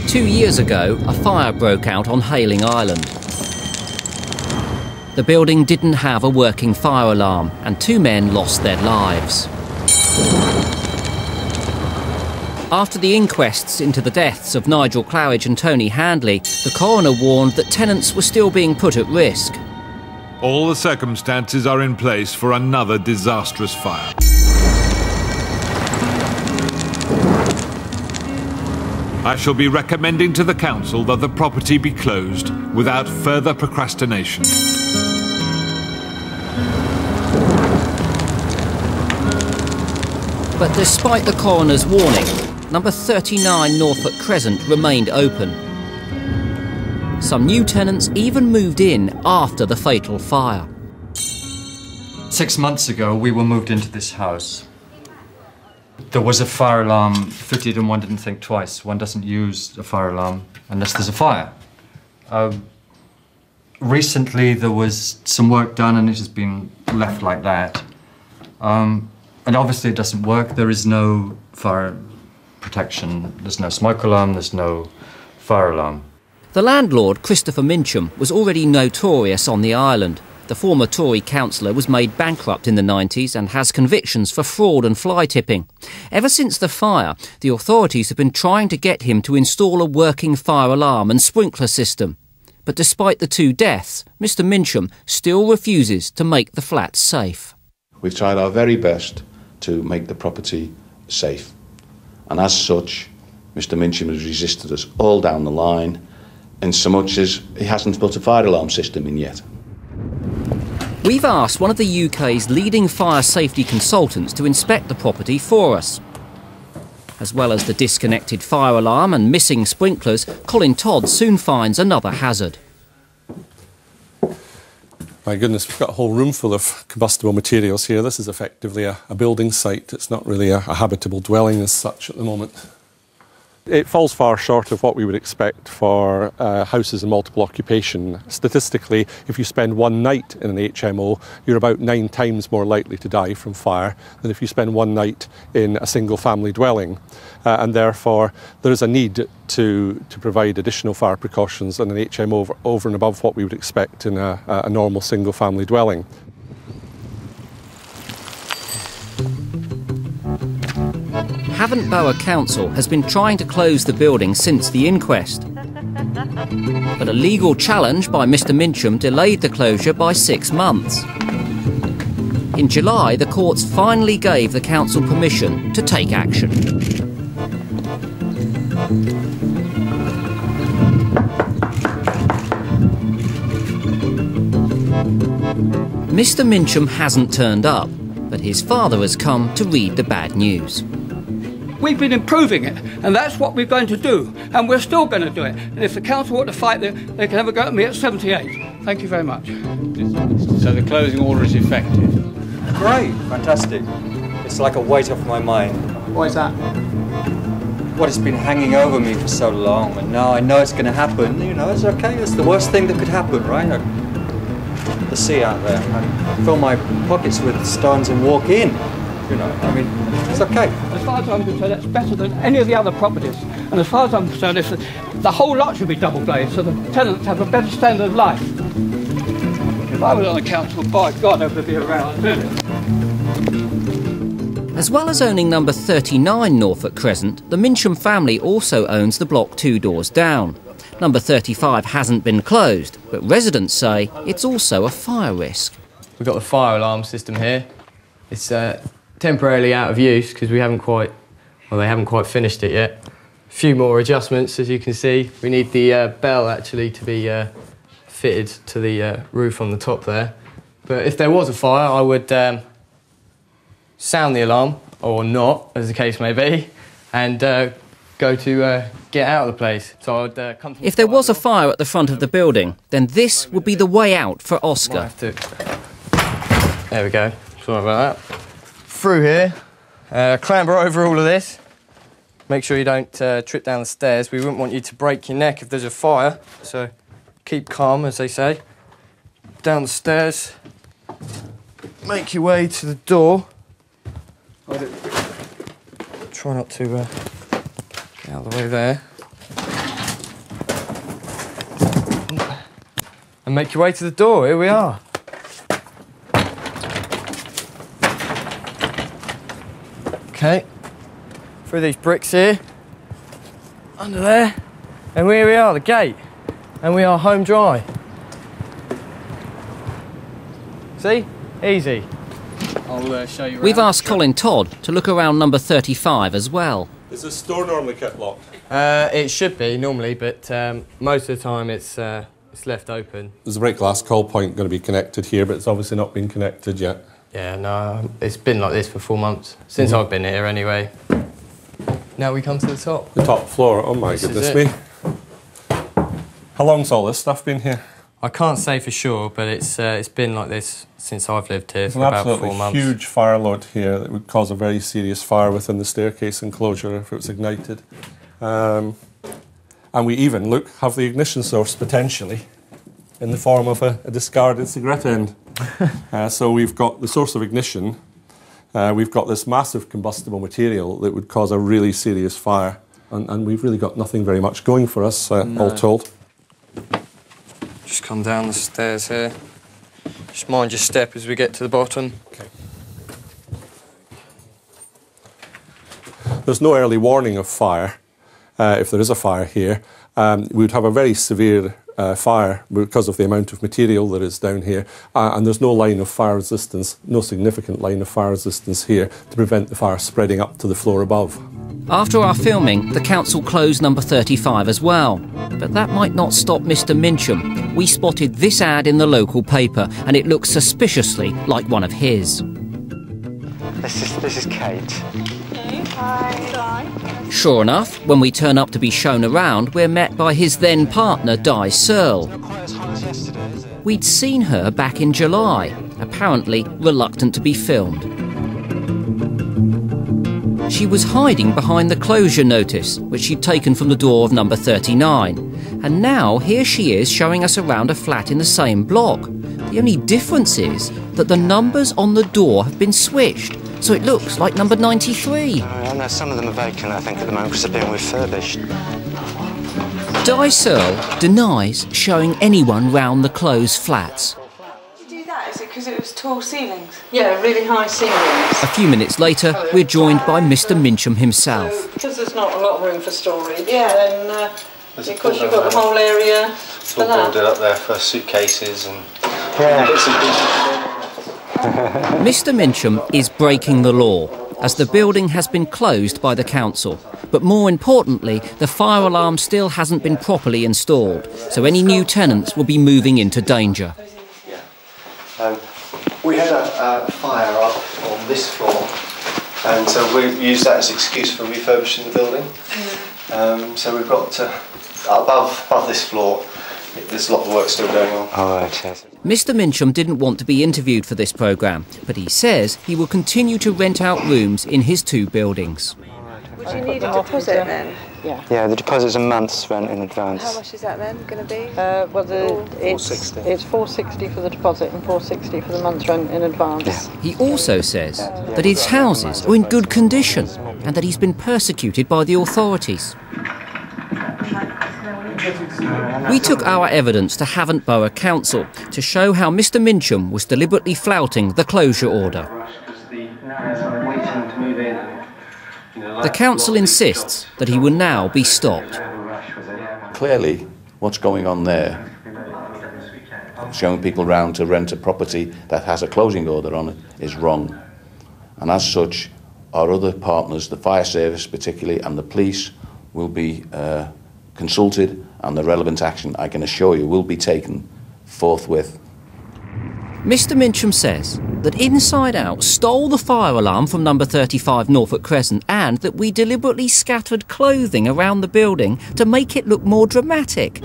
2 years ago, a fire broke out on Hayling Island. The building didn't have a working fire alarm and 2 men lost their lives. After the inquests into the deaths of Nigel Claridge and Tony Handley, the coroner warned that tenants were still being put at risk. All the circumstances are in place for another disastrous fire. I shall be recommending to the council that the property be closed without further procrastination. But despite the coroner's warning, number 39 Norfolk Crescent remained open. Some new tenants even moved in after the fatal fire. 6 months ago, we were moved into this house. There was a fire alarm fitted and one didn't think twice. One doesn't use a fire alarm unless there's a fire. Recently, there was some work done and it has been left like that. And obviously it doesn't work. There is no fire protection. There's no smoke alarm, there's no fire alarm. The landlord, Christopher Mincham, was already notorious on the island. The former Tory councillor was made bankrupt in the 90s and has convictions for fraud and fly tipping. Ever since the fire, the authorities have been trying to get him to install a working fire alarm and sprinkler system. But despite the 2 deaths, Mr Mincham still refuses to make the flat safe. We've tried our very best to make the property safe. And as such, Mr Mincham has resisted us all down the line, in so much as he hasn't put a fire alarm system in yet. We've asked one of the UK's leading fire safety consultants to inspect the property for us. As well as the disconnected fire alarm and missing sprinklers, Colin Todd soon finds another hazard. My goodness, we've got a whole room full of combustible materials here. This is effectively a building site. It's not really a habitable dwelling as such at the moment. It falls far short of what we would expect for houses in multiple occupation. Statistically, if you spend one night in an HMO, you're about 9 times more likely to die from fire than if you spend one night in a single family dwelling. And therefore, there is a need to provide additional fire precautions in an HMO over and above what we would expect in a normal single family dwelling. Havant Borough Council has been trying to close the building since the inquest. But a legal challenge by Mr Mincham delayed the closure by 6 months. In July, the courts finally gave the council permission to take action. Mr Mincham hasn't turned up, but his father has come to read the bad news. We've been improving it, and that's what we're going to do, and we're still going to do it. And if the council want to fight, they can have a go at me at 78. Thank you very much. So the closing order is effective? Great, fantastic. It's like a weight off my mind. Why is that? What has been hanging over me for so long, and now I know it's going to happen. You know, it's okay. It's the worst thing that could happen, right? The sea out there. I fill my pockets with stones and walk in. You know, I mean, it's okay. As far as I'm concerned, that's better than any of the other properties. And as far as I'm concerned, the whole lot should be double glazed so the tenants have a better standard of life. If I was on the council, by God, I would be around. As well as owning number 39 Norfolk Crescent, the Mincham family also owns the block 2 doors down. Number 35 hasn't been closed, but residents say it's also a fire risk. We've got the fire alarm system here. It's temporarily out of use because they haven't quite finished it yet. A few more adjustments, as you can see. We need the bell actually to be fitted to the roof on the top there. But if there was a fire, I would sound the alarm, or not, as the case may be, and go to get out of the place. So I'd come to If there was a fire at the front of the building, then this would be the way out for Oscar. There we go. Sorry about that. Through here, clamber over all of this. Make sure you don't trip down the stairs. We wouldn't want you to break your neck if there's a fire, so keep calm, as they say. Down the stairs, make your way to the door. Try not to get out of the way there. and make your way to the door. Here we are. Okay, through these bricks here, under there, and here we are, the gate, and we are home dry. See? Easy. I'll show you around. We've asked Colin Todd to look around number 35 as well. Is this door normally kept locked? It should be normally, but most of the time it's left open. There's a break glass call point going to be connected here, but it's obviously not been connected yet. Yeah, no, it's been like this for 4 months, since I've been here anyway. Now we come to the top. The top floor, oh my goodness me. How long's all this stuff been here? I can't say for sure, but it's been like this since I've lived here for There's about 4 months. an absolutely huge fire load here that would cause a very serious fire within the staircase enclosure if it was ignited. And we even, look, have the ignition source potentially in the form of a discarded cigarette end. So we've got the source of ignition, we've got this massive combustible material that would cause a really serious fire, and we've really got nothing very much going for us, all told. Just come down the stairs here. Just mind your step as we get to the bottom. Okay. There's no early warning of fire. If there is a fire here, we would have a very severe fire because of the amount of material that is down here, and there's no line of fire resistance, no significant line of fire resistance here to prevent the fire spreading up to the floor above. After our filming, the council closed number 35 as well. But that might not stop Mr. Mincham. We spotted this ad in the local paper, and it looks suspiciously like one of his. This is Kate. Hi. Sure enough, when we turn up to be shown around, we're met by his then partner, Di Searle. We'd seen her back in July, apparently reluctant to be filmed. She was hiding behind the closure notice, which she'd taken from the door of number 39. And now here she is showing us around a flat in the same block. The only difference is that the numbers on the door have been switched, so it looks like number 93. I know some of them are vacant, I think, at the moment because they're being refurbished. Di Searle denies showing anyone round the closed flats. Do that? Is it because it was tall ceilings? Yeah, really high ceilings. A few minutes later, we're joined by Mr. Mincham himself. So, because there's not a lot of room for storage, then because you've got the whole area for that. It's all boarded up there for suitcases and bits and pieces. Mr. Mincham is breaking the law, as the building has been closed by the council. But more importantly, the fire alarm still hasn't been properly installed, so any new tenants will be moving into danger. We had a fire up on this floor, and so we used that as an excuse for refurbishing the building. So we've got above this floor, there's a lot of work still going on. Oh, okay. Mr. Mincham didn't want to be interviewed for this programme, but he says he will continue to rent out rooms in his 2 buildings. Would you need a deposit then? Yeah, the deposit's a month's rent in advance. How much is that then going to be? It's £460 for the deposit and £460 for the month's rent in advance. Yeah. He also says that his houses are in good condition and that he's been persecuted by the authorities. We took our evidence to Havant Borough Council to show how Mr. Mincham was deliberately flouting the closure order. The council insists that he will now be stopped. Clearly, what's going on there, showing people round to rent a property that has a closing order on it, is wrong. And as such, our other partners, the fire service particularly, and the police, will be consulted, and the relevant action, I can assure you, will be taken forthwith. Mr. Mincham says that Inside Out stole the fire alarm from number 35 Norfolk Crescent, and that we deliberately scattered clothing around the building to make it look more dramatic.